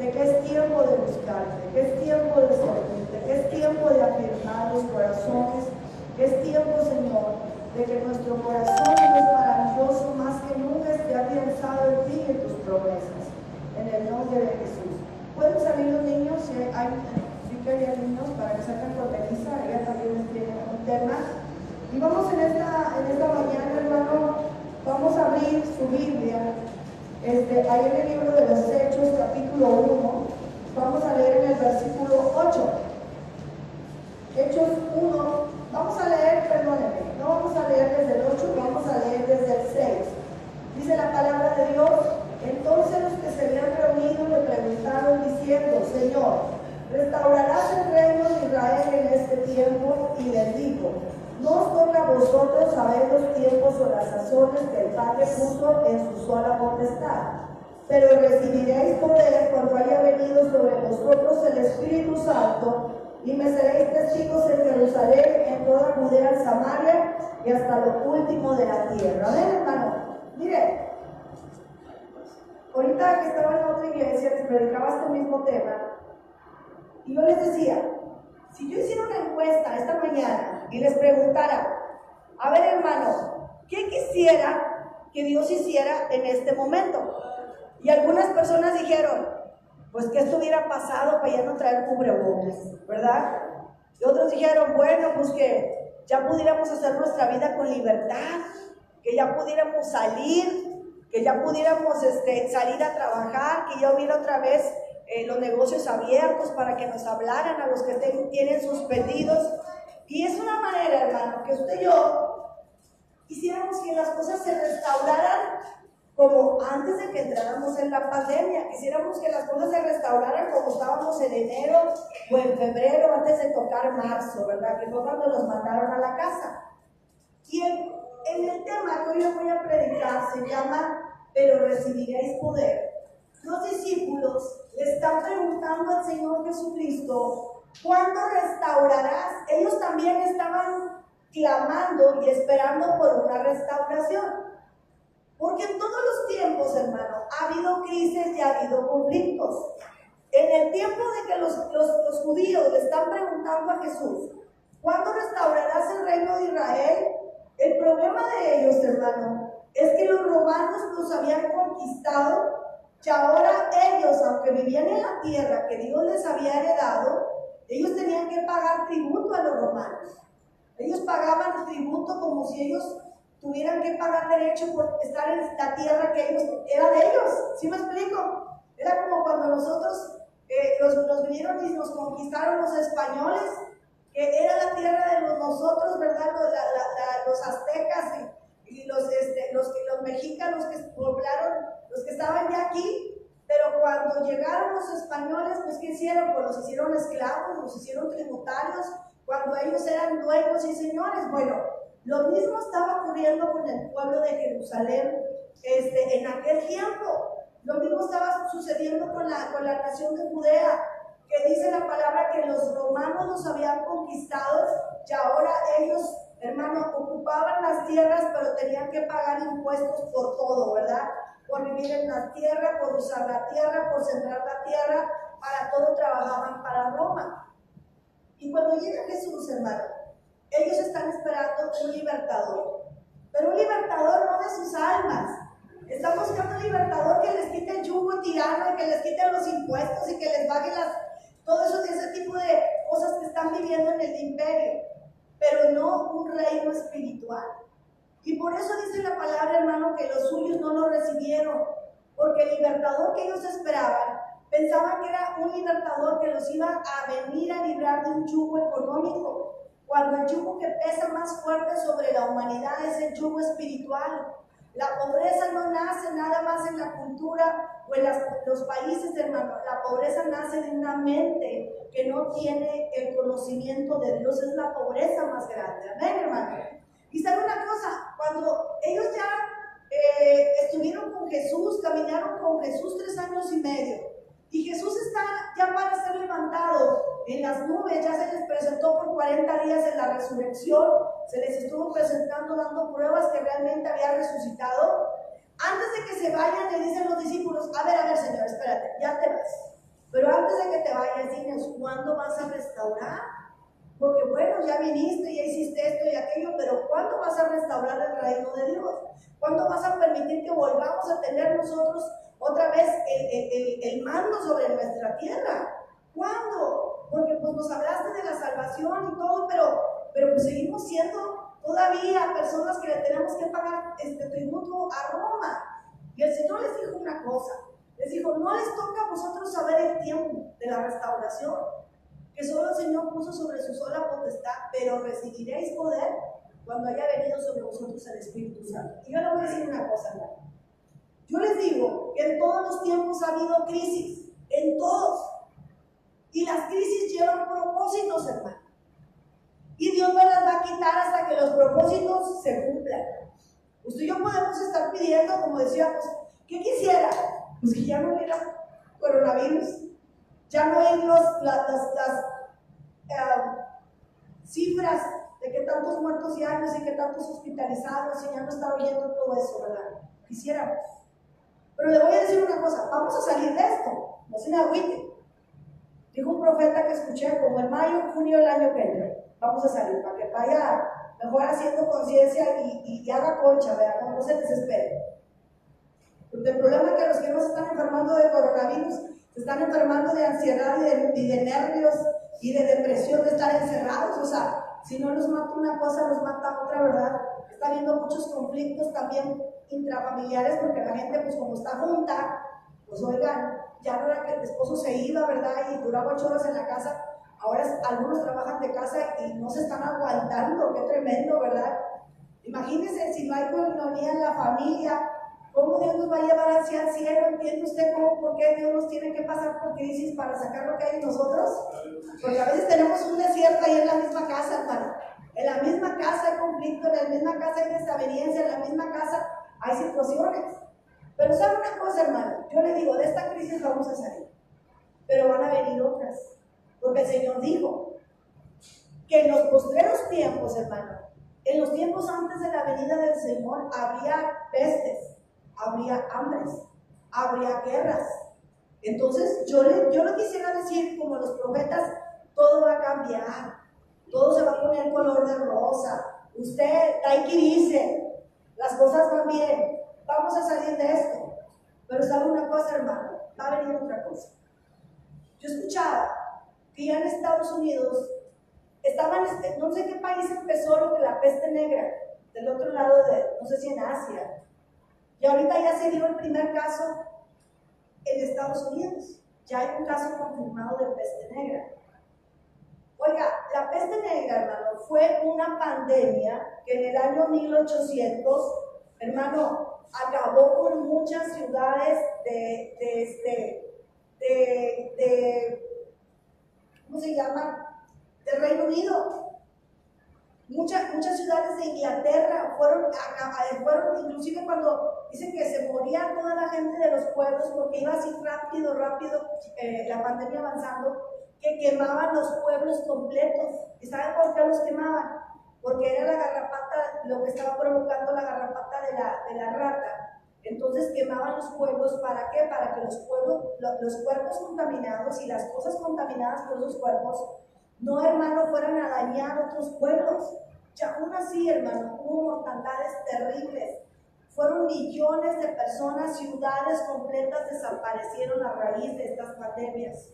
de que es tiempo de buscarte, que es tiempo de servirte, que es tiempo de afirmar los corazones, que es tiempo, Señor, de que nuestro corazón, Dios maravilloso, más que nunca esté afianzado en ti y en tus promesas, en el nombre de Jesús. ¿Pueden salir los niños? Si hay, sí que hay niños, para que salgan con Melissa, ella también les tiene un tema. Y vamos en esta mañana, hermano, vamos a abrir su Biblia, ahí en el libro de los Hechos, capítulo 1, vamos a leer en el versículo 8. Hechos 1, vamos a leer, perdónenme, no vamos a leer desde el 8, vamos a leer desde el 6. Dice la palabra de Dios: entonces los que se habían reunido le preguntaron diciendo: Señor, ¿restaurarás el reino de Israel en este tiempo? Y les dijo: no os toca a vosotros saber los tiempos o las sazones que el Padre puso en su sola potestad, pero recibiréis poder cuando haya venido sobre vosotros el Espíritu Santo, y me seréis testigos en Jerusalén, en toda Judea, en Samaria y hasta lo último de la tierra. Amén, hermano. Mire, ahorita que estaba en otra iglesia les predicaba este mismo tema, y yo les decía: si yo hiciera una encuesta esta mañana y les preguntara, a ver, hermano, ¿qué quisiera que Dios hiciera en este momento? Y algunas personas dijeron: pues que esto hubiera pasado para ya no traer cubrebocas, ¿verdad? Y otros dijeron: bueno, pues que ya pudiéramos hacer nuestra vida con libertad, que ya pudiéramos salir, que ya pudiéramos salir a trabajar, que ya hubiera otra vez los negocios abiertos para que nos hablaran a los que tienen sus pedidos. Y es una manera, hermano, que usted y yo quisiéramos que las cosas se restauraran como antes de que entráramos en la pandemia. Quisiéramos que las cosas se restauraran como estábamos en enero o en febrero, antes de tocar marzo, ¿verdad? Que fue cuando nos mandaron a la casa. Y en el tema que hoy les voy a predicar se llama: pero recibiréis poder. Los discípulos le están preguntando al Señor Jesucristo: ¿cuándo restaurarás? Ellos también estaban clamando y esperando por una restauración. Porque en todos los tiempos, hermano, ha habido crisis y ha habido conflictos. En el tiempo de que los judíos le están preguntando a Jesús: ¿cuándo restaurarás el reino de Israel? El problema de ellos, hermano, es que los romanos los habían conquistado. Y ahora ellos, aunque vivían en la tierra que Dios les había heredado, ellos tenían que pagar tributo a los romanos. Ellos pagaban tributo como si ellos tuvieran que pagar derecho por estar en la tierra que era de ellos. ¿Sí me explico? Era como cuando nosotros nos vinieron y nos conquistaron los españoles, que era la tierra de nosotros, ¿verdad? Los aztecas y los mexicanos que poblaron, los que estaban ya aquí. Pero cuando llegaron los españoles, pues ¿qué hicieron? Pues los hicieron esclavos, los hicieron tributarios, cuando ellos eran dueños y señores. Bueno, lo mismo estaba ocurriendo con el pueblo de Jerusalén en aquel tiempo. Lo mismo estaba sucediendo con la nación de Judea, que dice la palabra que los romanos los habían conquistado y ahora ellos, hermano, ocupaban las tierras, pero tenían que pagar impuestos por todo, ¿verdad? Por vivir en la tierra, por usar la tierra, por sembrar la tierra, para todo trabajaban para Roma. Y cuando llega Jesús, hermano, ellos están esperando un libertador, pero un libertador no de sus almas. Están buscando un libertador que les quite el yugo tirano, y que les quite los impuestos y que les baje todo eso, ese tipo de cosas que están viviendo en el imperio, pero no un reino espiritual. Y por eso dice la palabra, hermano, que los suyos no lo recibieron, porque el libertador que ellos esperaban, pensaban que era un libertador que los iba a venir a librar de un yugo económico, cuando el yugo que pesa más fuerte sobre la humanidad es el yugo espiritual. La pobreza no nace nada más en la cultura o en los países, hermano. La pobreza nace de una mente que no tiene el conocimiento de Dios. Es la pobreza más grande. Amén, hermano. Y sabe una cosa, cuando ellos ya estuvieron con Jesús, caminaron con Jesús 3 años y medio, y Jesús está ya para ser levantado en las nubes, ya se les presentó por 40 días en la resurrección, se les estuvo presentando, dando pruebas que realmente había resucitado. Antes de que se vayan, le dicen los discípulos: a ver, Señor, espérate, ya te vas. restaurar. Porque bueno, ya viniste, ya hiciste esto y aquello, pero ¿cuándo vas a restaurar el reino de Dios? ¿Cuándo vas a permitir que volvamos a tener nosotros otra vez el mando sobre nuestra tierra? ¿Cuándo? Porque pues nos hablaste de la salvación y todo, pero pues seguimos siendo todavía personas que le tenemos que pagar tributo a Roma. Y el Señor les dijo una cosa, les dijo, no les toca a vosotros saber el tiempo de la restauración, que solo el Señor puso sobre su sola potestad, pero recibiréis poder cuando haya venido sobre vosotros el Espíritu Santo. Y yo les voy a decir una cosa, hermano. Yo les digo que en todos los tiempos ha habido crisis, en todos. Y las crisis llevan propósitos, hermano. Y Dios no las va a quitar hasta que los propósitos se cumplan. Usted y yo podemos estar pidiendo, como decíamos, ¿qué quisiera? Pues que ya no hubiera coronavirus, ya no hay las cifras de que tantos muertos diarios y que tantos hospitalizados y ya no está oyendo todo eso, ¿verdad? Quisiéramos. Pero le voy a decir una cosa, vamos a salir de esto, no se me agüite. Dijo un profeta que escuché, como en mayo, junio del año que entra, vamos a salir, para que vaya mejor haciendo conciencia y haga concha, ¿verdad? No se desespere. Porque el problema es que los que no se están enfermando de coronavirus, se están enfermando de ansiedad y de nervios y de depresión de estar encerrados. O sea, si no los mata una cosa, los mata otra, ¿verdad? Está habiendo muchos conflictos también intrafamiliares, porque la gente, pues como está junta, pues oigan, ya no era que el esposo se iba, ¿verdad? Y duraba 8 horas en la casa. Ahora algunos trabajan de casa y no se están aguantando. Qué tremendo, ¿verdad? Imagínense si no hay comunión en la familia, ¿cómo Dios nos va a llevar hacia el cielo? ¿Entiende usted por qué Dios nos tiene que pasar por crisis para sacar lo que hay en nosotros? Porque a veces tenemos un desierto ahí en la misma casa, hermano. En la misma casa hay conflicto, en la misma casa hay desaveniencia, en la misma casa hay situaciones. Pero ¿sabe una cosa, hermano? Yo le digo, de esta crisis vamos a salir. Pero van a venir otras. Porque el Señor dijo que en los postreros tiempos, hermano, en los tiempos antes de la venida del Señor, habría pestes, habría hambres, habría guerras. Entonces, yo le quisiera decir, como los profetas, todo va a cambiar, todo se va a poner color de rosa. Usted, dice, las cosas van bien, vamos a salir de esto. Pero sabe una cosa, hermano, va a venir otra cosa. Yo escuchaba que ya en Estados Unidos estaban, no sé qué país empezó lo que la peste negra, del otro lado no sé si en Asia, y ahorita ya se dio el primer caso en Estados Unidos, ya hay un caso confirmado de peste negra. Oiga, la peste negra, hermano, fue una pandemia que en el año 1800, hermano, acabó con muchas ciudades ¿cómo se llama? Del Reino Unido. Muchas ciudades de Inglaterra fueron, inclusive cuando dicen que se moría toda la gente de los pueblos porque iba así rápido, la pandemia avanzando, que quemaban los pueblos completos. ¿Y saben por qué los quemaban? Porque era la garrapata, lo que estaba provocando la garrapata de la rata. Entonces quemaban los pueblos, ¿para qué? Para que los cuerpos contaminados y las cosas contaminadas por los cuerpos, no, hermano, fueran a dañar otros pueblos. Y aún así, hermano, hubo mortandades terribles. Fueron millones de personas, ciudades completas desaparecieron a raíz de estas pandemias.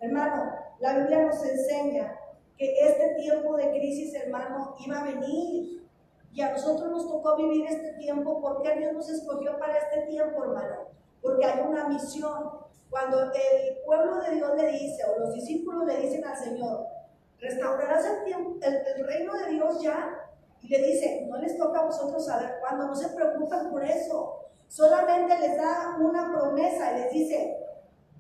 Hermano, la Biblia nos enseña que este tiempo de crisis, hermano, iba a venir. Y a nosotros nos tocó vivir este tiempo. ¿Por qué Dios nos escogió para este tiempo, hermano? Porque hay una misión. Cuando el pueblo de Dios le dice, o los discípulos le dicen al Señor, restaurarás el reino de Dios ya, y le dice, no les toca a vosotros saber cuándo, no se preocupen por eso, solamente les da una promesa y les dice,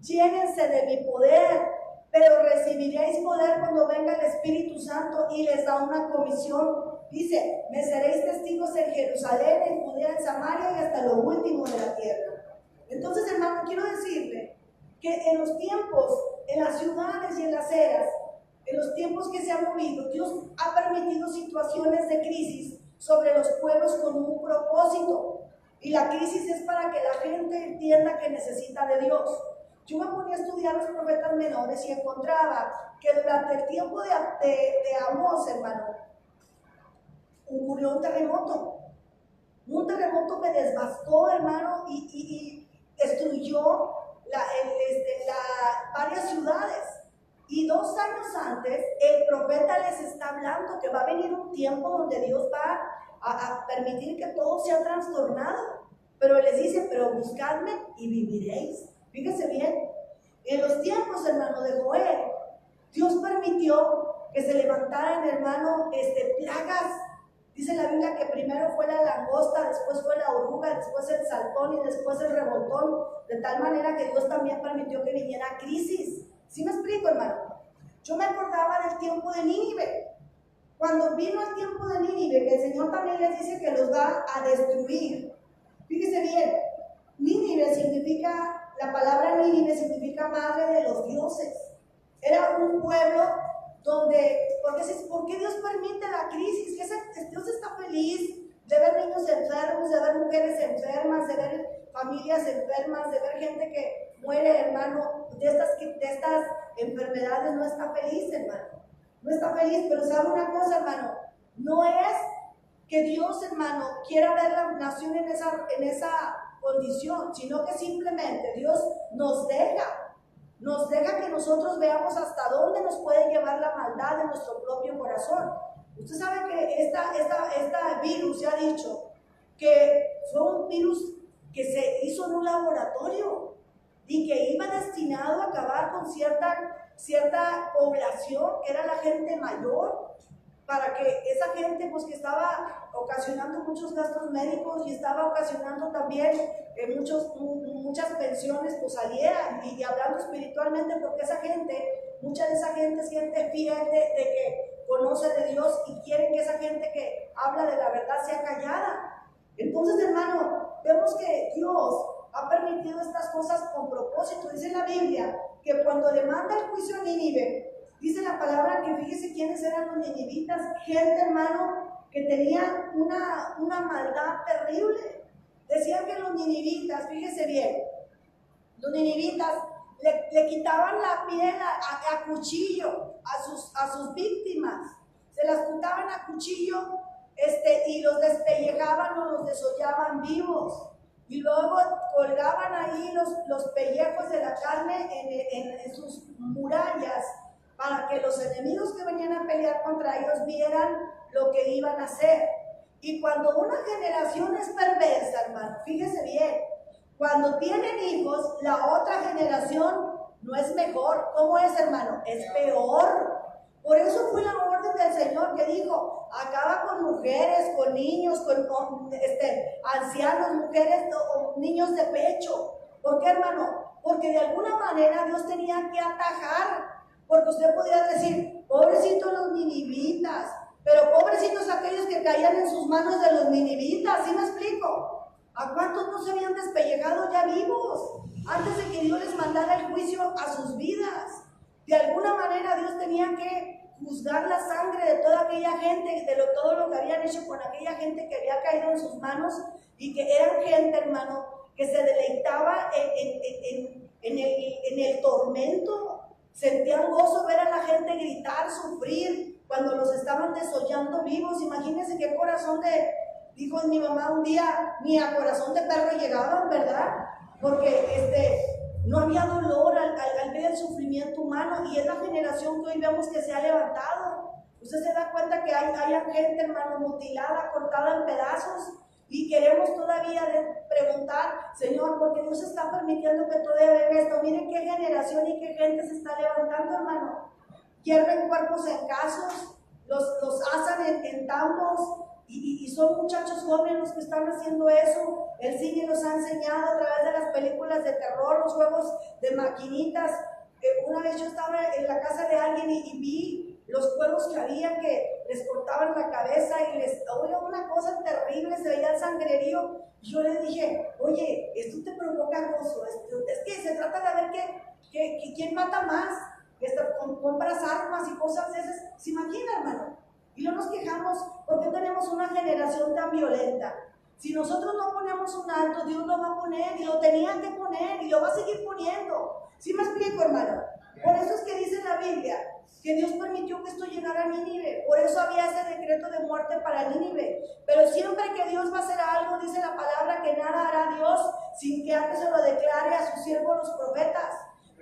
llénense de mi poder, pero recibiréis poder cuando venga el Espíritu Santo, y les da una comisión. Dice, me seréis testigos en Jerusalén, en Judea, en Samaria y hasta lo último de la tierra. Entonces, hermano, quiero decirle que en los tiempos, en las ciudades y en las eras, en los tiempos que se han movido, Dios ha permitido situaciones de crisis sobre los pueblos con un propósito. Y la crisis es para que la gente entienda que necesita de Dios. yo me ponía a estudiar los profetas menores y encontraba que durante el tiempo de Amós, hermano, ocurrió un terremoto. Un terremoto que devastó, hermano, y destruyó varias ciudades. Y 2 años antes, el profeta les está hablando que va a venir un tiempo donde Dios va a permitir que todo sea trastornado. Pero les dice, pero buscadme y viviréis. Fíjense bien, en los tiempos, hermano, de Joel, Dios permitió que se levantaran, hermano, plagas. Dice la Biblia que primero fue la langosta, después fue la oruga, después el saltón y después el revoltón, de tal manera que Dios también permitió que viniera crisis. ¿Sí me explico, hermano? Yo me acordaba del tiempo de Nínive. Cuando vino el tiempo de Nínive, que el Señor también les dice que los va a destruir. Fíjese bien, Nínive significa, la palabra Nínive significa madre de los dioses. Era un pueblo donde, ¿por qué Dios permite la crisis? Que Dios está feliz de ver niños enfermos, de ver mujeres enfermas, de ver familias enfermas, de ver gente que muere, hermano, de estas enfermedades. No está feliz, hermano. No está feliz, pero sabe una cosa, hermano, no es que Dios, hermano, quiera ver la nación en esa condición, sino que simplemente Dios nos deja que nosotros veamos hasta dónde nos puede llevar la maldad de nuestro propio corazón. Usted sabe que esta virus se ha dicho que fue un virus que se hizo en un laboratorio y que iba destinado a acabar con cierta población, que era la gente mayor, para que esa gente, pues, que estaba ocasionando muchos gastos médicos y estaba ocasionando también muchas pensiones, pues salieran. Y hablando espiritualmente, porque mucha de esa gente es gente fiel de que conoce de Dios y quieren que esa gente que habla de la verdad sea callada. Entonces, hermano, vemos que Dios ha permitido estas cosas con propósito. Dice la Biblia que cuando le manda el juicio a Nínive, dice la palabra que fíjese quiénes eran los ninivitas, gente, hermano, que tenía una maldad terrible. Decían que los ninivitas, fíjese bien, los ninivitas le quitaban la piel a cuchillo a sus víctimas, se las quitaban a cuchillo y los despellejaban o los desollaban vivos. Y luego colgaban ahí los pellejos de la carne en sus murallas, para que los enemigos que venían a pelear contra ellos vieran lo que iban a hacer. Y cuando una generación es perversa, hermano, fíjese bien, cuando tienen hijos, la otra generación no es mejor. ¿Cómo es, hermano? Es peor. Por eso fue la orden del Señor que dijo, acaba con mujeres, con niños, con ancianos, mujeres o niños de pecho. ¿Por qué, hermano? Porque de alguna manera Dios tenía que atajar. Porque usted podría decir, pobrecitos los ninivitas, pero pobrecitos aquellos que caían en sus manos de los ninivitas. ¿Sí me explico? ¿A cuántos no se habían despellejado ya vivos antes de que Dios les mandara el juicio a sus vidas? De alguna manera Dios tenía que juzgar la sangre de toda aquella gente, todo lo que habían hecho con aquella gente que había caído en sus manos y que eran gente, hermano, que se deleitaba en el tormento. Sentían gozo ver a la gente gritar, sufrir cuando los estaban desollando vivos. Imagínense qué corazón dijo mi mamá un día, ni a corazón de perro llegaban, ¿verdad? Porque no había dolor al ver el sufrimiento humano, y es la generación que hoy vemos que se ha levantado. Usted se da cuenta que hay gente, hermano, mutilada, cortada en pedazos, y queremos todavía preguntar, Señor, ¿por qué Dios está permitiendo que todavía venga esto? Miren qué generación y qué gente se está levantando, hermano. Hierven cuerpos en casos, los asan en tambos, y son muchachos jóvenes los que están haciendo eso. El cine nos ha enseñado a través de las películas de terror, los juegos de maquinitas. Una vez yo estaba en la casa de alguien y vi los juegos que había, que les cortaban la cabeza y oye, una cosa terrible, se veía el sangrerío. Y yo les dije, oye, esto te provoca gozo, es que se trata de ver quién mata más, compras armas y cosas de esas. ¿Se imagina, hermano? Y no nos quejamos porque tenemos una generación tan violenta. Si nosotros no ponemos un alto, Dios lo va a poner, y lo tenían que poner, y lo va a seguir poniendo. ¿Sí me explico, hermano? Por eso es que dice en la Biblia que Dios permitió que esto llegara a Nínive. Por eso había ese decreto de muerte para Nínive. Pero siempre que Dios va a hacer algo, dice la palabra que nada hará Dios sin que antes se lo declare a sus siervos los profetas.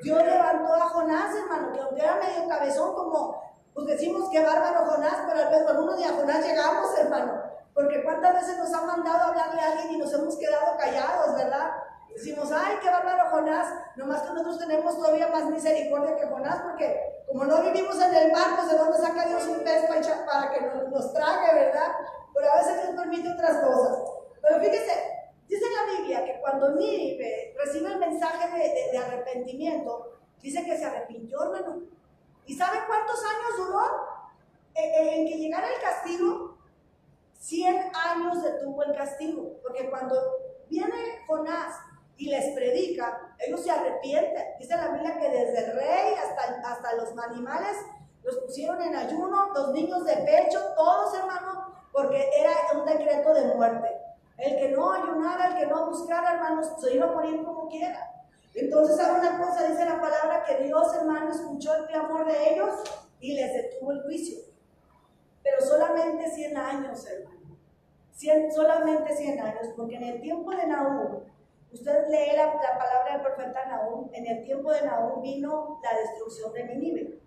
Dios levantó a Jonás, hermano, que aunque era medio cabezón, como pues decimos que bárbaro Jonás, pero al menos con uno de a Jonás llegamos, hermano. Porque cuántas veces nos han mandado a hablarle a alguien y nos hemos quedado callados, ¿verdad? Decimos, ay, qué bárbaro Jonás, nomás que nosotros tenemos todavía más misericordia que Jonás, porque como no vivimos en el mar, pues de dónde saca Dios un pez para que nos trague, ¿verdad? Pero a veces Dios permite otras cosas. Pero fíjese, dice en la Biblia que cuando Nínive recibe el mensaje de arrepentimiento, dice que se arrepintió, hermano. ¿Y sabe cuántos años duró en que llegara el castigo? 100 años detuvo el castigo, porque cuando viene Jonás y les predica, ellos se arrepienten. Dice la Biblia que desde el rey hasta los animales los pusieron en ayuno, los niños de pecho, todos, hermanos, porque era un decreto de muerte. El que no ayunara, el que no buscara, hermanos, se iba a morir como quiera. Entonces, ¿sabe una cosa? Dice la palabra que Dios, hermano, escuchó el clamor de ellos y les detuvo el juicio. Pero solamente 100 años, hermano. Solamente 100 años, porque en el tiempo de Nahum, usted lee la palabra del profeta Nahum, en el tiempo de Nahum vino la destrucción de Nínive.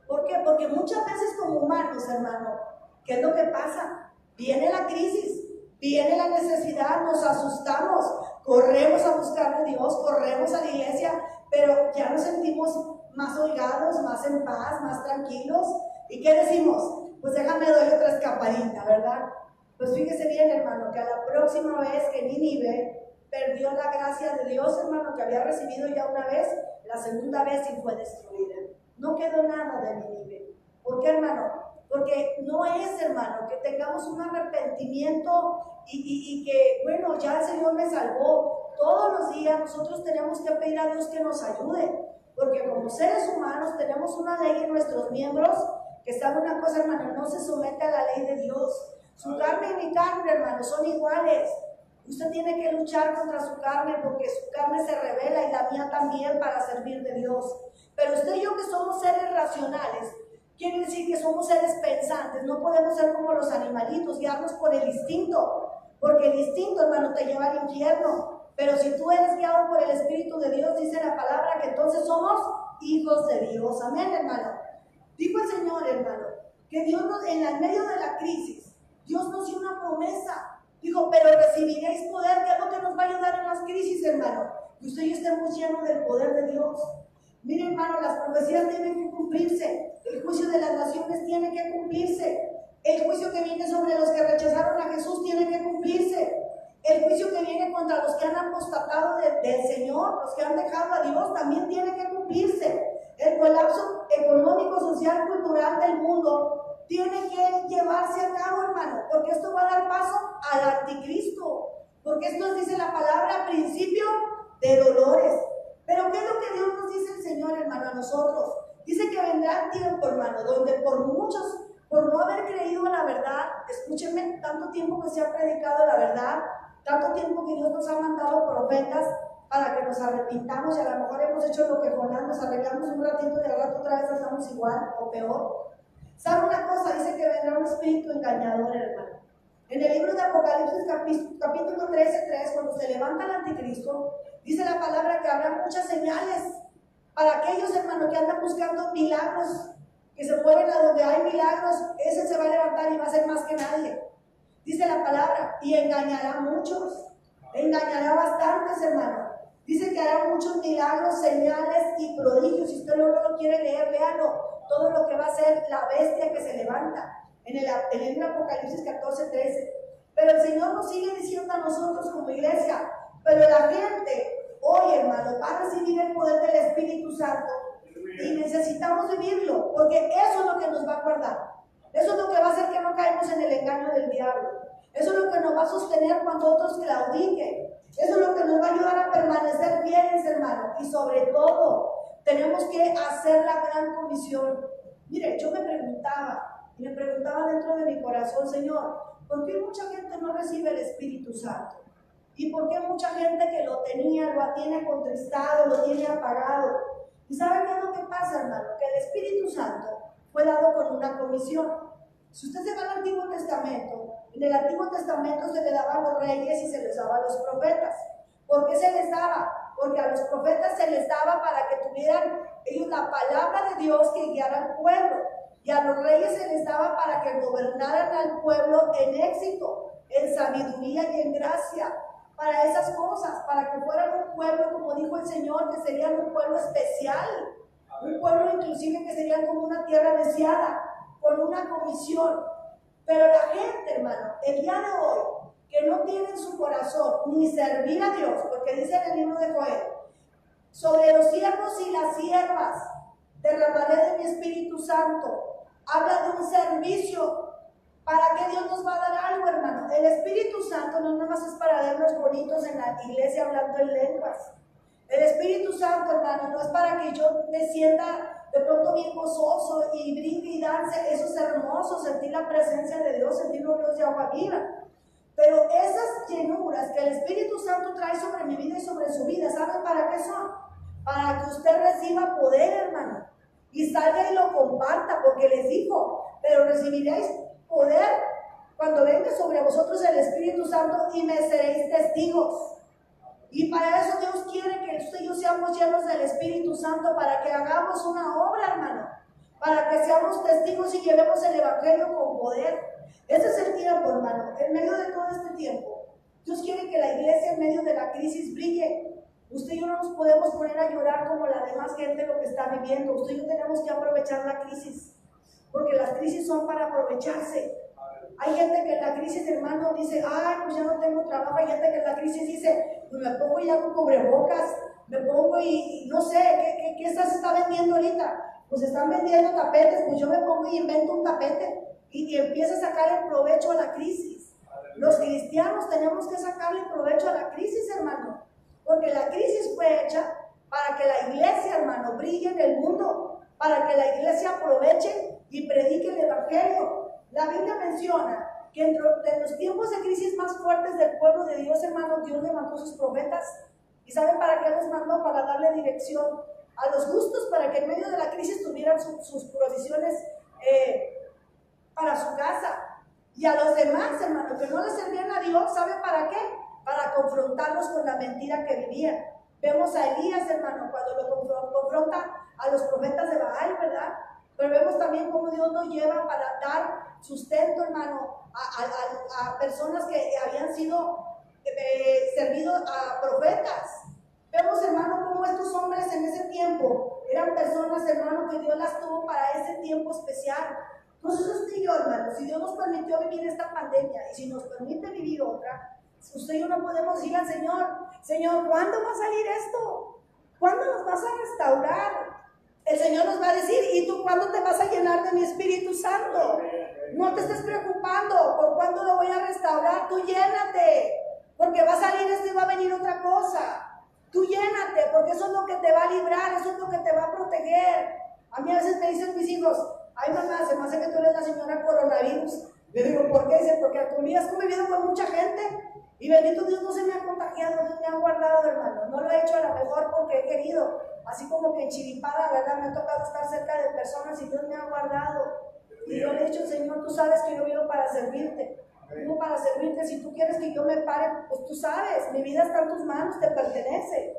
¿Por qué? Porque muchas veces como humanos, hermano, ¿qué es lo que pasa? Viene la crisis, viene la necesidad, nos asustamos, corremos a buscar de Dios, corremos a la iglesia, pero ya nos sentimos más holgados, más en paz, más tranquilos. ¿Y qué decimos? Pues déjame doy otra escapadita, ¿verdad? Pues fíjese bien, hermano, que a la próxima vez que Nínive perdió la gracia de Dios, hermano, que había recibido ya una vez, la segunda vez sí fue destruida. No quedó nada de Nínive. ¿Por qué, hermano? Porque no es, hermano, que tengamos un arrepentimiento y que, bueno, ya el Señor me salvó. Todos los días nosotros tenemos que pedir a Dios que nos ayude, porque como seres humanos tenemos una ley en nuestros miembros, que sabe una cosa, hermano, no se somete a la ley de Dios. Su carne y mi carne, hermano, son iguales. Usted tiene que luchar contra su carne porque su carne se revela y la mía también para servir de Dios. Pero usted y yo que somos seres racionales, quiere decir que somos seres pensantes, no podemos ser como los animalitos, guiarnos por el instinto, porque el instinto, hermano, te lleva al infierno. Pero si tú eres guiado por el Espíritu de Dios, dice la palabra que entonces somos hijos de Dios. Amén, hermano. Dijo el Señor, hermano, que Dios en el medio de la crisis, Dios nos dio una promesa. Dijo, pero recibiréis poder, que es lo que nos va a ayudar en las crisis, hermano. Que usted y yo estemos llenos del poder de Dios. Mire, hermano, las profecías tienen que cumplirse. El juicio de las naciones tiene que cumplirse. El juicio que viene sobre los que rechazaron a Jesús tiene que cumplirse. El juicio que viene contra los que han apostatado del Señor, los que han dejado a Dios, también tiene que cumplirse. El colapso económico, social, cultural del mundo tiene que llevarse a cabo, hermano, porque esto va a dar paso al anticristo, porque esto dice la palabra principio de dolores. Pero ¿qué es lo que Dios nos dice el Señor, hermano, a nosotros? Dice que vendrá tiempo, hermano, donde por muchos, por no haber creído en la verdad, escúchenme, tanto tiempo que se ha predicado la verdad, tanto tiempo que Dios nos ha mandado profetas para que nos arrepintamos, y a lo mejor hemos hecho lo que Jonás, nos arreglamos un ratito y al rato otra vez estamos igual o peor. ¿Sabe una cosa? Dice que vendrá un espíritu engañador, hermano. En el libro de Apocalipsis, capítulo 13:3, cuando se levanta el anticristo, dice la palabra que habrá muchas señales para aquellos, hermanos, que andan buscando milagros, que se mueven a donde hay milagros. Ese se va a levantar y va a ser más que nadie. Dice la palabra, y engañará a muchos, engañará bastantes, hermano. Dice que hará muchos milagros, señales y prodigios. Si usted no lo quiere leer, léalo. Todo lo que va a ser la bestia que se levanta en el libro de Apocalipsis 14:13. Pero el Señor nos sigue diciendo a nosotros como iglesia, pero la gente hoy, hermano, va a recibir el poder del Espíritu Santo y necesitamos vivirlo, porque eso es lo que nos va a guardar. Eso es lo que va a hacer que no caemos en el engaño del diablo. Eso es lo que nos va a sostener cuando otros claudiquen. Eso es lo que nos va a ayudar a permanecer fieles, hermano. Y sobre todo, tenemos que hacer la gran comisión. Mire, yo me preguntaba dentro de mi corazón, Señor, ¿por qué mucha gente no recibe el Espíritu Santo? ¿Y por qué mucha gente que lo tenía, lo tiene contristado, lo tiene apagado? ¿Y saben qué es lo que pasa, hermano? Que el Espíritu Santo fue dado con una comisión. Si usted se va al Antiguo Testamento, en el Antiguo Testamento se le daba a los reyes y se les daba a los profetas. ¿Por qué se les daba? Porque a los profetas se les daba para que tuvieran ellos la palabra de Dios que guiara al pueblo. Y a los reyes se les daba para que gobernaran al pueblo en éxito, en sabiduría y en gracia. Para esas cosas, para que fueran un pueblo, como dijo el Señor, que serían un pueblo especial. Un pueblo inclusive que serían como una tierra deseada, con una comisión. Pero la gente, hermano, el día de hoy, que no tiene en su corazón ni servir a Dios, porque dice en el libro de Joel, sobre los siervos y las siervas derramaré de mi Espíritu Santo. Habla de un servicio. ¿Para qué Dios nos va a dar algo, hermano? El Espíritu Santo no nada más es para vernos bonitos en la iglesia hablando en lenguas. El Espíritu Santo, hermano, no es para que yo me sienta de pronto bien gozoso y brinque y dance. Eso es hermoso, sentir la presencia de Dios, sentir los ríos de agua viva. Pero esas llenuras que el Espíritu Santo trae sobre mi vida y sobre su vida, ¿saben para qué son? Para que usted reciba poder, hermano, y salga y lo comparta, porque les dijo, pero recibiréis poder cuando venga sobre vosotros el Espíritu Santo y me seréis testigos. Y para eso Dios quiere que usted y yo seamos llenos del Espíritu Santo, para que hagamos una obra, hermano, para que seamos testigos y llevemos el Evangelio con poder. Ese es el tiempo, hermano. En medio de todo este tiempo, Dios quiere que la iglesia en medio de la crisis brille. Usted y yo no nos podemos poner a llorar como la demás gente lo que está viviendo. Usted y yo tenemos que aprovechar la crisis, porque las crisis son para aprovecharse. Hay gente que en la crisis, hermano, dice, ay, pues ya no tengo trabajo. Hay gente que en la crisis dice, pues me pongo ya con cubrebocas, me pongo y no sé, ¿qué se está vendiendo ahorita? Pues están vendiendo tapetes, pues yo me pongo y invento un tapete y empiezo a sacar el provecho a la crisis. Los cristianos tenemos que sacarle provecho a la crisis, hermano, porque la crisis fue hecha para que la iglesia, hermano, brille en el mundo, para que la iglesia aproveche y predique el Evangelio. La Biblia menciona que en los tiempos de crisis más fuertes del pueblo de Dios, hermano, Dios levantó sus profetas. ¿Y saben para qué los mandó? Para darle dirección a los justos, para que en medio de la crisis tuvieran sus provisiones para su casa. Y a los demás, hermano, que no les servían a Dios, ¿saben para qué? Para confrontarlos con la mentira que vivían. Vemos a Elías, hermano, cuando lo confronta a los profetas de Baal, ¿verdad? Pero vemos también cómo Dios nos lleva para dar sustento, hermano, a personas que habían sido servidos a profetas. Vemos, hermano, cómo estos hombres en ese tiempo eran personas, hermano, que Dios las tuvo para ese tiempo especial. Entonces usted y yo, hermano, si Dios nos permitió vivir esta pandemia y si nos permite vivir otra, usted y yo no podemos decir al Señor, Señor, ¿cuándo va a salir esto? ¿Cuándo nos vas a restaurar? El Señor nos va a decir, ¿y tú cuándo te vas a llenar de mi Espíritu Santo? No te estés preocupando por cuándo lo voy a restaurar, tú llénate, porque va a salir esto y va a venir otra cosa. Tú llénate, porque eso es lo que te va a librar, eso es lo que te va a proteger. A mí a veces me dicen mis hijos, ay mamá, se me hace que tú eres la señora coronavirus. Le digo, ¿por qué? Dice, porque a tu vida has convivido con mucha gente y bendito Dios no se me ha contagiado, no me ha guardado, hermano. No lo he hecho a lo mejor porque he querido, así como que enchiripada, ¿verdad? Me ha tocado estar cerca de personas y Dios me ha guardado. Y yo le he dicho, Señor, tú sabes que yo vivo para servirte. Vivo para servirte. Si tú quieres que yo me pare, pues tú sabes, mi vida está en tus manos, te pertenece.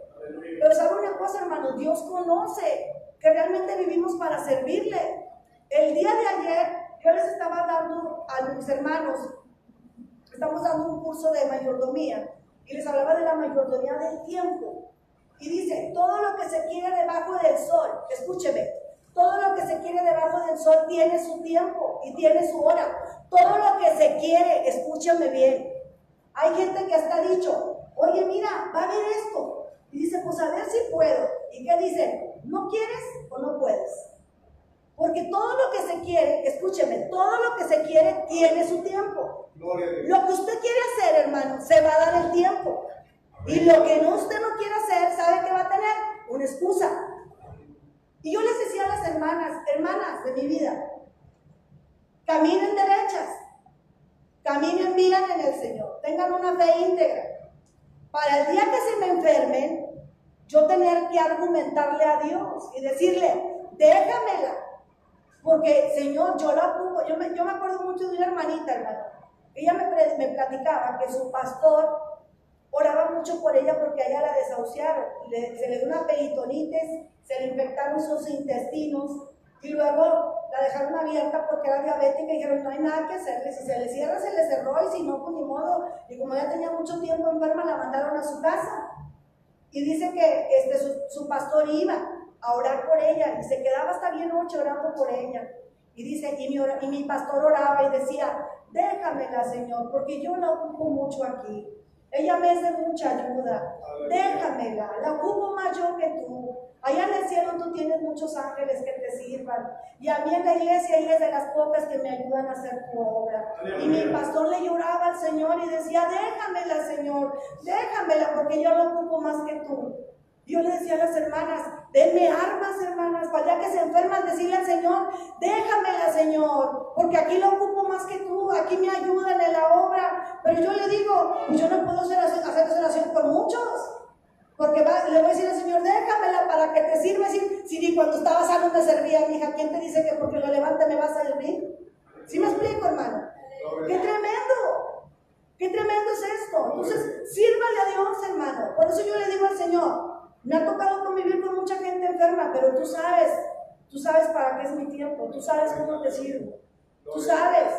Pero sabe una cosa, hermano, Dios conoce que realmente vivimos para servirle. El día de ayer yo les estaba dando a mis hermanos, estamos dando un curso de mayordomía y les hablaba de la mayordomía del tiempo. Y dice, todo lo que se quiere debajo del sol, escúcheme, todo lo que se quiere debajo del sol tiene su tiempo y tiene su hora. Todo lo que se quiere, escúchame bien. Hay gente que hasta ha dicho, oye mira, va a haber esto. Y dice, pues a ver si puedo. ¿Y qué dicen? ¿No quieres o no puedes? Porque todo lo que se quiere, escúcheme, todo lo que se quiere tiene su tiempo. Lo que usted quiere hacer, hermano, se va a dar el tiempo. Y lo que usted no quiere hacer, ¿sabe qué va a tener? Una excusa. Y yo les decía a las hermanas de mi vida, caminen derechas, caminen bien en el Señor, tengan una fe íntegra. Para el día que se me enfermen, yo tener que argumentarle a Dios y decirle, déjamela, porque Señor, yo la ocupo. Yo me acuerdo mucho de una hermanita, hermano. Ella me platicaba que su pastor oraba mucho por ella porque a ella la desahuciaron, se le dio una peritonitis, se le infectaron sus intestinos y luego la dejaron abierta porque era diabética y dijeron, no hay nada que hacerle, si se le cierra, se le cerró, y si no, pues ni modo. Y como ya tenía mucho tiempo enferma, la mandaron a su casa. Y dice que su pastor iba a orar por ella y se quedaba hasta bien noche orando por ella. Y dice, y mi pastor oraba y decía, déjamela, Señor, porque yo la ocupo mucho aquí. Ella me es de mucha ayuda. Déjamela, la ocupo más yo que tú. Allá en el cielo tú tienes muchos ángeles que te sirvan. Y a mí en la iglesia ella es de las pocas que me ayudan a hacer tu obra. Y mi pastor le lloraba al Señor y decía, déjamela, Señor, déjamela, porque yo la ocupo más que tú. Yo le decía a las hermanas, denme armas, hermanas, para ya que se enferman, decirle al Señor, déjamela, Señor, porque aquí la ocupo más que tú, aquí me ayudan en la obra. Pero yo le digo, yo no puedo hacer oración por muchos, porque le voy a decir al Señor, déjamela para que te sirva. Si cuando estaba sano me servía, mi hija, ¿quién te dice que porque lo levante me vas a servir? ¿Sí me explico, hermano? ¡Qué tremendo! ¡Qué tremendo es esto! Entonces, sírvale a Dios, hermano. Por eso yo le digo al Señor, me ha tocado convivir con mucha gente enferma, pero tú sabes para qué es mi tiempo, tú sabes cómo te sirvo, tú sabes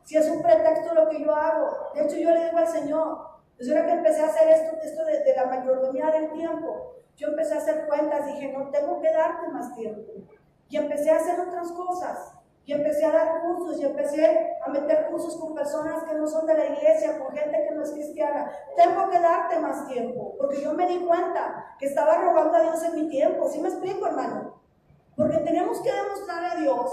si es un pretexto lo que yo hago. De hecho, yo le digo al Señor, desde que empecé a hacer esto de la mayordomía del tiempo, yo empecé a hacer cuentas, dije, no tengo que darte más tiempo. Y empecé a hacer otras cosas. Y empecé a dar cursos, y empecé a meter cursos con personas que no son de la iglesia, con gente que no es cristiana. Tengo que darte más tiempo, porque yo me di cuenta que estaba robando a Dios en mi tiempo. ¿Sí me explico, hermano? Porque tenemos que demostrar a Dios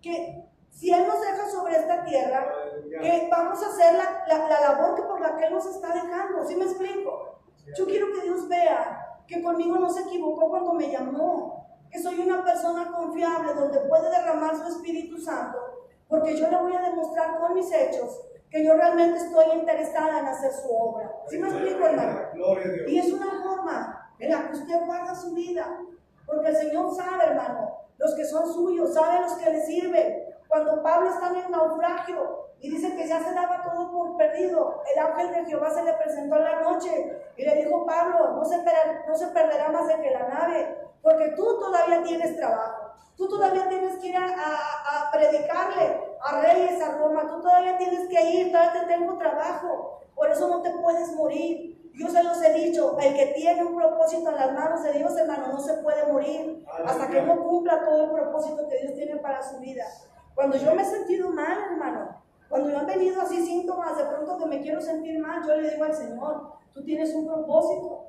que si Él nos deja sobre esta tierra, que vamos a hacer la labor por la que Él nos está dejando. ¿Sí me explico? Yo quiero que Dios vea que conmigo no se equivocó cuando me llamó, que soy una persona confiable donde puede derramar su Espíritu Santo, porque yo le voy a demostrar con mis hechos que yo realmente estoy interesada en hacer su obra. ¿Sí me explico, hermano? Y es una forma en la que usted guarda su vida, porque el Señor sabe, hermano, los que son suyos, sabe los que le sirven. Cuando Pablo está en el naufragio y dice que ya se daba todo por perdido, el ángel de Jehová se le presentó en la noche y le dijo, Pablo, no se perderá más de que la nave, porque tú todavía tienes trabajo, tú todavía tienes que ir a predicarle a reyes, a Roma, tú todavía tienes que ir, todavía te tengo trabajo, por eso no te puedes morir. Yo se los he dicho, el que tiene un propósito en las manos de Dios, hermano, no se puede morir hasta que no cumpla todo el propósito que Dios tiene para su vida. Cuando yo me he sentido mal, hermano, cuando yo han venido así síntomas de pronto que me quiero sentir mal, yo le digo al Señor, tú tienes un propósito.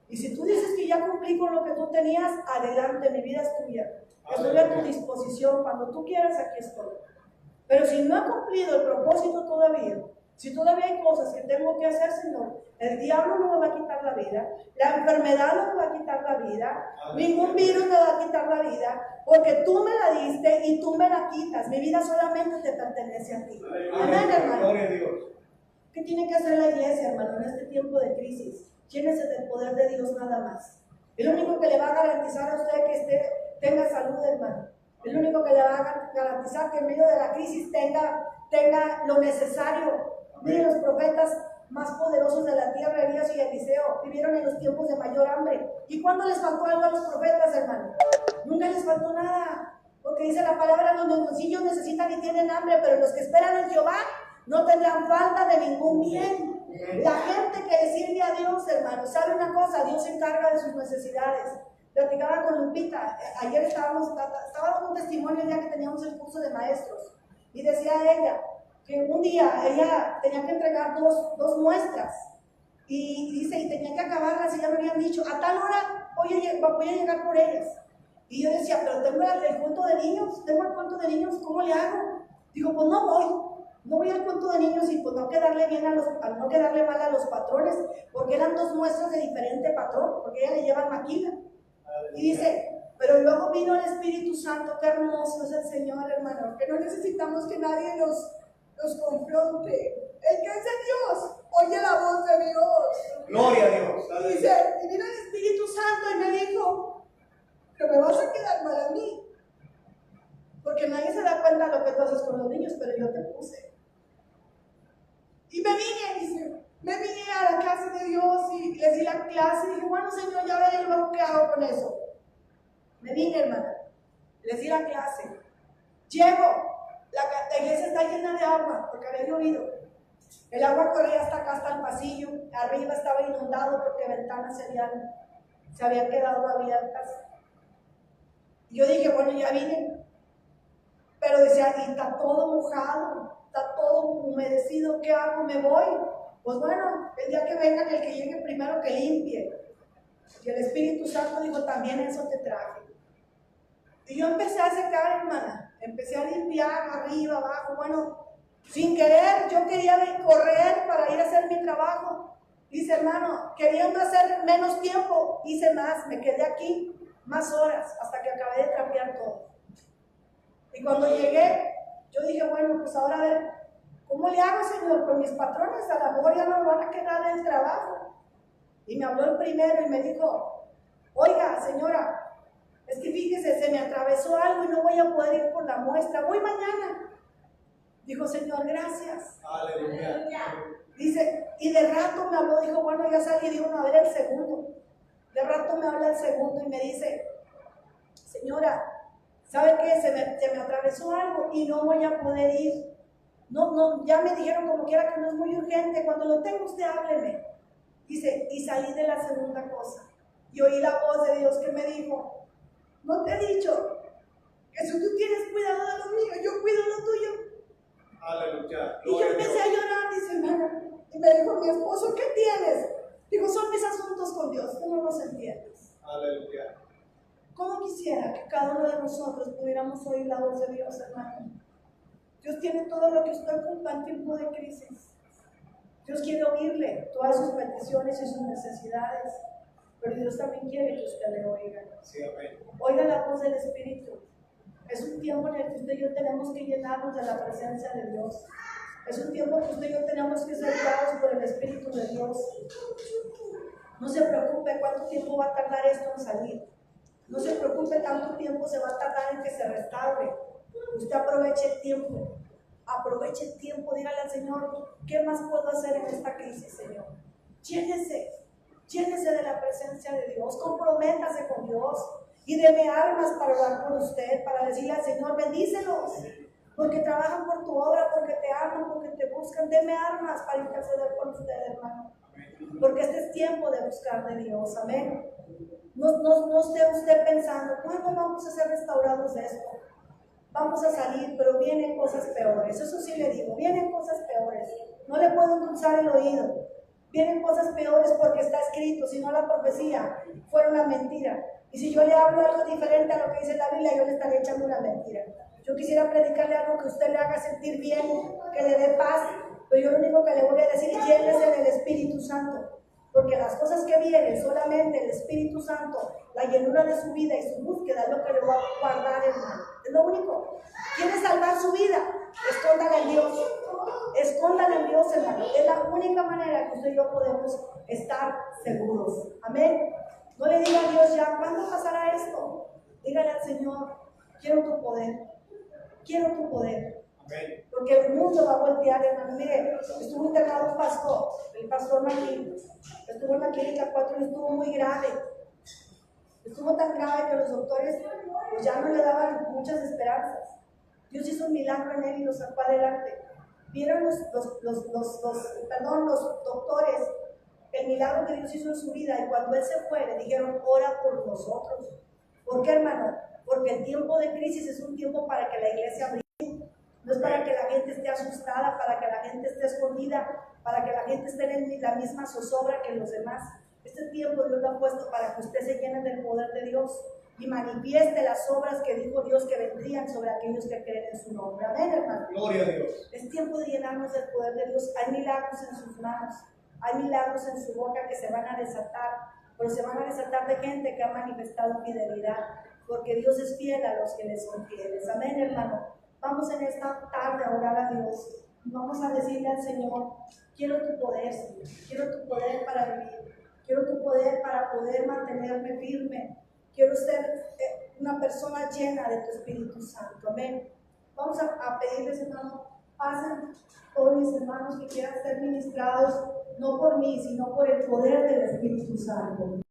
Y si tú dices que ya cumplí con lo que tú tenías, adelante, mi vida es tuya. Estoy a tu disposición, cuando tú quieras, aquí estoy. Pero si no he cumplido el propósito todavía, si todavía hay cosas que tengo que hacer, Señor, el diablo no me va a quitar la vida, la enfermedad no me va a quitar la vida, ningún virus me va a quitar la vida, porque tú me la diste y tú me la quitas. Mi vida solamente te pertenece a ti. Amén, hermano. ¿Qué tiene que hacer la iglesia, hermano, en este tiempo de crisis? Llénese del poder de Dios nada más. Es lo único que le va a garantizar a usted que tenga salud, hermano. Es lo único que le va a garantizar que en medio de la crisis tenga lo necesario. Miren, los profetas más poderosos de la tierra, Elías y Eliseo, vivieron en los tiempos de mayor hambre. ¿Y cuándo les faltó algo a los profetas, hermano? Nunca les faltó nada, porque dice la palabra, los bolsillos necesitan y tienen hambre, pero los que esperan en Jehová no tendrán falta de ningún bien. La gente que le sirve a Dios, hermano, sabe una cosa, Dios se encarga de sus necesidades. Platicaba con Lupita, ayer estaba dando un testimonio el día que teníamos el curso de maestros, y decía ella que un día ella tenía que entregar dos muestras, y dice, y tenía que acabarlas, y ya me habían dicho, a tal hora voy a llegar por ellas. Y yo decía, pero tengo el cuento de niños, ¿cómo le hago? Digo, pues no voy al cuento de niños, y pues no quedarle mal a los patrones, porque eran dos muestras de diferente patrón, porque ella le lleva maquila. Y dice, pero luego vino el Espíritu Santo, qué hermoso es el Señor, hermano, que no necesitamos que nadie los confronte. El que es de Dios, oye la voz de Dios. Gloria a Dios. Dice, y vino el Espíritu Santo y me dijo, pero me vas a quedar mal a mí. Porque nadie se da cuenta de lo que tú haces con los niños, pero yo te puse. Y me vine a la casa de Dios y les di la clase y dije, bueno Señor, ya veré luego qué hago con eso. Me vine, hermana, les di la clase. Llego, la iglesia está llena de agua, porque había llovido. El agua corría hasta acá, hasta el pasillo. Arriba estaba inundado porque ventanas se habían quedado abiertas. Y yo dije, bueno, ya vine. Pero decía, y está todo mojado, está todo humedecido, ¿qué hago? ¿Me voy? Pues bueno, el día que vengan, el que llegue primero que limpie. Y el Espíritu Santo dijo, también eso te traje. Y yo empecé a secar, hermana, empecé a limpiar arriba, abajo, bueno, sin querer, yo quería correr para ir a hacer mi trabajo. Dice, hermano, queriendo hacer menos tiempo, hice más, me quedé aquí más horas, hasta que acabé de trapear todo. Y cuando llegué, yo dije, bueno, pues ahora a ver, ¿cómo le hago, Señor, con mis patrones? A lo mejor ya no me van a quedar del trabajo. Y me habló el primero y me dijo, oiga, señora, es que fíjese, se me atravesó algo y no voy a poder ir por la muestra, voy mañana. Dijo, Señor, gracias. Aleluya. Dice, y de rato me habló, dijo, bueno, ya salí, dijo, no, a ver el segundo. De rato me habla el segundo y me dice, señora, ¿sabe qué? Se me atravesó algo y no voy a poder ir. No, ya me dijeron como quiera que no es muy urgente, cuando lo tenga usted hábleme. Dice, y salí de la segunda cosa. Y oí la voz de Dios que me dijo, ¿no te he dicho que si tú tienes cuidado de lo mío, yo cuido lo tuyo? Aleluya. Y yo empecé a llorar, dice hermana. Y me dijo mi esposo, ¿qué tienes? Digo, son mis asuntos con Dios, tú no los entiendes. Aleluya. ¿Cómo quisiera que cada uno de nosotros pudiéramos oír la voz de Dios, hermano? Dios tiene todo lo que usted ocupa en tiempo de crisis. Dios quiere oírle todas sus peticiones y sus necesidades, pero Dios también quiere que usted le oiga. Sí, amén. Oiga la voz del Espíritu. Es un tiempo en el que usted y yo tenemos que llenarnos de la presencia de Dios. Es un tiempo en que usted y yo tenemos que ser guiados por el Espíritu de Dios. No se preocupe cuánto tiempo va a tardar esto en salir. No se preocupe cuánto tiempo se va a tardar en que se restaure. Usted aproveche el tiempo. Aproveche el tiempo. Dígale al Señor, ¿qué más puedo hacer en esta crisis, Señor? Llénese de la presencia de Dios. Comprométase con Dios. Y deme armas para orar por usted, para decirle al Señor, bendícelos. Porque trabajan por tu obra, porque te aman, porque te buscan. Deme armas para interceder por usted, hermano. Porque este es tiempo de buscar de Dios. Amén. No esté usted pensando, ¿cuándo vamos a ser restaurados de esto? Vamos a salir, pero vienen cosas peores. Eso sí le digo, vienen cosas peores. No le puedo endulzar el oído. Vienen cosas peores porque está escrito, si no la profecía fuera una mentira. Y si yo le hablo algo diferente a lo que dice la Biblia, yo le estaré echando una mentira. Yo quisiera predicarle algo que usted le haga sentir bien, que le dé paz, pero yo lo único que le voy a decir es llénese del Espíritu Santo. Porque las cosas que vienen, solamente el Espíritu Santo, la llenura de su vida y su búsqueda es lo que le va a guardar, hermano. Es lo único. ¿Quiere salvar su vida? Escóndala en Dios. Escóndala en Dios, hermano. Es la única manera que usted y yo podemos estar seguros. Amén. No le diga a Dios ya, ¿cuándo pasará esto? Dígale al Señor, quiero tu poder. Quiero tu poder. Amén. Porque el mundo va a voltear, hermano. Mire, estuvo internado un pastor, el pastor Martín. Estuvo en la clínica 4 y estuvo muy grave. Estuvo tan grave que los doctores pues, ya no le daban muchas esperanzas. Dios hizo un milagro en él y lo sacó adelante. Vieron los doctores el milagro que Dios hizo en su vida, y cuando él se fue le dijeron, ora por nosotros. ¿Por qué, hermano? Porque el tiempo de crisis es un tiempo para que la iglesia brille. No es para que la gente esté asustada, para que la gente esté escondida, para que la gente esté en la misma zozobra que los demás. Este tiempo Dios lo ha puesto para que usted se llene del poder de Dios y manifieste las obras que dijo Dios que vendrían sobre aquellos que creen en su nombre. Amén, hermano. Gloria a Dios. Es tiempo de llenarnos del poder de Dios. Hay milagros en sus manos, hay milagros en su boca que se van a desatar, pero se van a desatar de gente que ha manifestado fidelidad, porque Dios es fiel a los que le son fieles. Amén, hermano. Vamos en esta tarde a orar a Dios. Y vamos a decirle al Señor, quiero tu poder, Señor. Quiero tu poder para vivir. Quiero tu poder para poder mantenerme firme. Quiero ser una persona llena de tu Espíritu Santo. Amén. Vamos a pedirles, hermanos, pasen todos mis hermanos que quieran ser ministrados, no por mí, sino por el poder del Espíritu Santo.